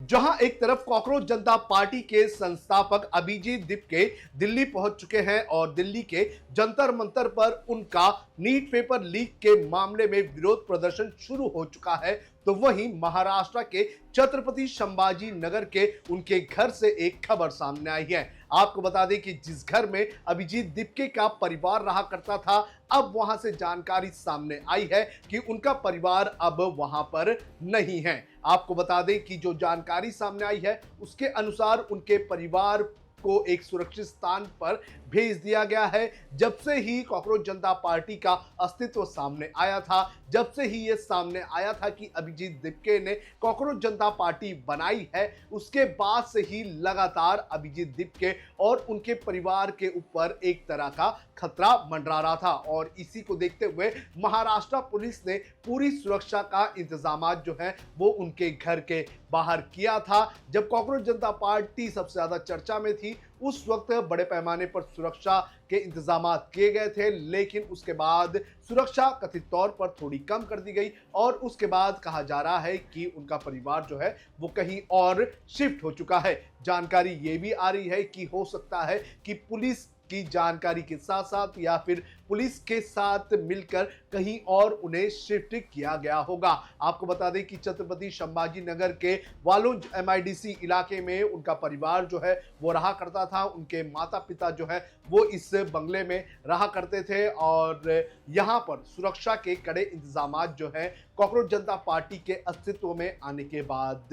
जहां एक तरफ कॉकरोच जनता पार्टी के संस्थापक अभिजीत दीपके दिल्ली पहुंच चुके हैं और दिल्ली के जंतर मंतर पर उनका नीट पेपर लीक के मामले में विरोध प्रदर्शन शुरू हो चुका है, तो वहीं महाराष्ट्र के छत्रपति संभाजी नगर के उनके घर से एक खबर सामने आई है। आपको बता दें कि जिस घर में अभिजीत दीपके का परिवार रहा करता था, अब वहां से जानकारी सामने आई है कि उनका परिवार अब वहां पर नहीं है। आपको बता दें कि जो जानकारी सामने आई है उसके अनुसार उनके परिवार को एक सुरक्षित स्थान पर भेज दिया गया है। जब से ही कॉकरोच जनता पार्टी का अस्तित्व सामने आया था, जब से ही ये सामने आया था कि अभिजीत दीपके ने कॉकरोच जनता पार्टी बनाई है, उसके बाद से ही लगातार अभिजीत दीपके और उनके परिवार के ऊपर एक तरह का खतरा मंडरा रहा था। और इसी को देखते हुए महाराष्ट्र पुलिस ने पूरी सुरक्षा का इंतजाम जो है वो उनके घर के बाहर किया था। जब कॉकरोच जनता पार्टी सबसे ज्यादा चर्चा में थी, उस वक्त बड़े पैमाने पर सुरक्षा के इंतजाम किए गए थे, लेकिन उसके बाद सुरक्षा कथित तौर पर थोड़ी कम कर दी गई और उसके बाद कहा जा रहा है कि उनका परिवार जो है वो कहीं और शिफ्ट हो चुका है। जानकारी ये भी आ रही है कि हो सकता है कि पुलिस की जानकारी के साथ साथ या फिर पुलिस के साथ मिलकर कहीं और उन्हें शिफ्ट किया गया होगा। आपको बता दें कि छत्रपति संभाजी नगर के वालुंज एमआईडीसी इलाके में उनका परिवार जो है वो रहा करता था। उनके माता पिता जो है वो इस बंगले में रहा करते थे और यहाँ पर सुरक्षा के कड़े इंतजाम जो है कॉकरोच जनता पार्टी के अस्तित्व में आने के बाद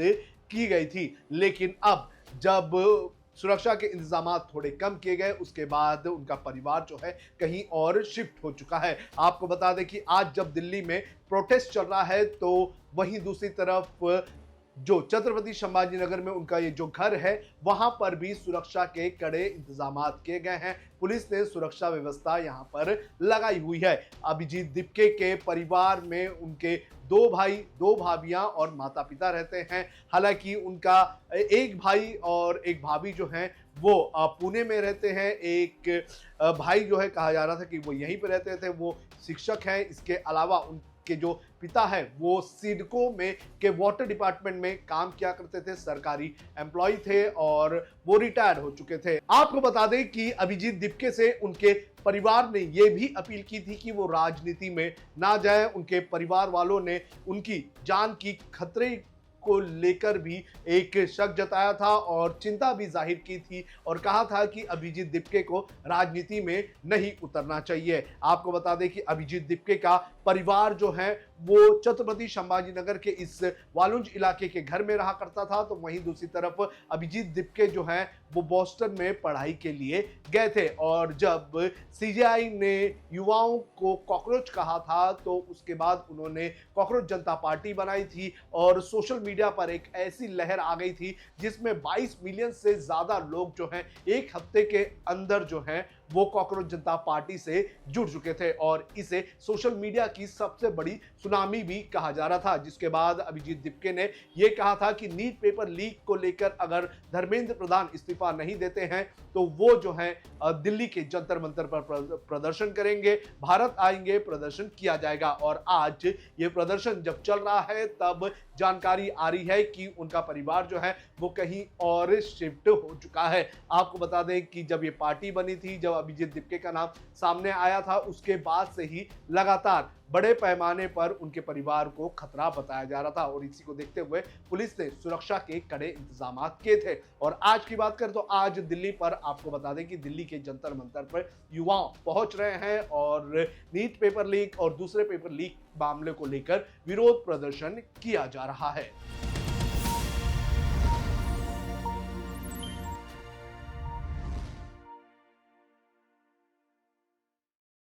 की गई थी। लेकिन अब जब सुरक्षा के इंतजाम थोड़े कम किए गए, उसके बाद उनका परिवार जो है कहीं और शिफ्ट हो चुका है। आपको बता दें कि आज जब दिल्ली में प्रोटेस्ट चल रहा है, तो वहीं दूसरी तरफ जो छत्रपति संभाजी नगर में उनका ये जो घर है, वहां पर भी सुरक्षा के कड़े इंतजाम किए गए हैं। पुलिस ने सुरक्षा व्यवस्था यहां पर लगाई हुई है। अभिजीत दीपके के परिवार में उनके दो भाई, दो भाभियां और माता पिता रहते हैं। हालांकि उनका एक भाई और एक भाभी जो हैं वो पुणे में रहते हैं। एक भाई जो है कहा जा रहा था कि वो यहीं पर रहते थे, वो शिक्षक हैं। इसके अलावा के जो पिता है वो सिडको में के वाटर डिपार्टमेंट में काम किया करते थे, सरकारी एम्प्लॉय थे और वो रिटायर्ड हो चुके थे। आपको बता दें कि अभिजीत दीपके से उनके परिवार ने ये भी अपील की थी कि वो राजनीति में ना जाए। उनके परिवार वालों ने उनकी जान की खतरे को लेकर भी एक शक जताया था और चिंता भी जाहिर की थी और कहा था कि अभिजीत दीपके को राजनीति में नहीं उतरना चाहिए। आपको बता दें कि अभिजीत दीपके का परिवार जो है वो छत्रपति संभाजी नगर के इस वालुंज इलाके के घर में रहा करता था, तो वहीं दूसरी तरफ अभिजीत दीपके जो है वो बोस्टन में पढ़ाई के लिए गए थे। और जब सीजेआई ने युवाओं को कॉकरोच कहा था, तो उसके बाद उन्होंने कॉकरोच जनता पार्टी बनाई थी और सोशल मीडिया पर एक ऐसी लहर आ गई थी जिसमें 22 मिलियन से ज्यादा लोग जो हैं एक हफ्ते के अंदर जो हैं वो कॉकरोच जनता पार्टी से जुड़ चुके थे और इसे सोशल मीडिया की सबसे बड़ी सुनामी भी कहा जा रहा था। जिसके बाद अभिजीत दीपके ने यह कहा था कि नीट पेपर लीक को लेकर अगर धर्मेंद्र प्रधान इस्तीफा नहीं देते हैं तो वो जो है दिल्ली के जंतर मंतर पर प्रदर्शन करेंगे, भारत आएंगे, प्रदर्शन किया जाएगा। और आज ये प्रदर्शन जब चल रहा है तब जानकारी आ रही है कि उनका परिवार जो है वो कहीं और शिफ्ट हो चुका है। आपको बता दें कि जब ये पार्टी बनी थी, जब अभिजीत दीपके का नाम सामने आया था, उसके बाद से ही लगातार बड़े पैमाने पर उनके परिवार को खतरा बताया जा रहा था और इसी को देखते हुए पुलिस ने सुरक्षा के कड़े इंतजाम किए थे। और आज की बात करें तो आज दिल्ली पर आपको बता दें कि दिल्ली के जंतर मंतर पर युवा पहुंच रहे हैं और नीट पेपर लीक और दूसरे पेपर लीक मामले को लेकर विरोध प्रदर्शन किया जा रहा है।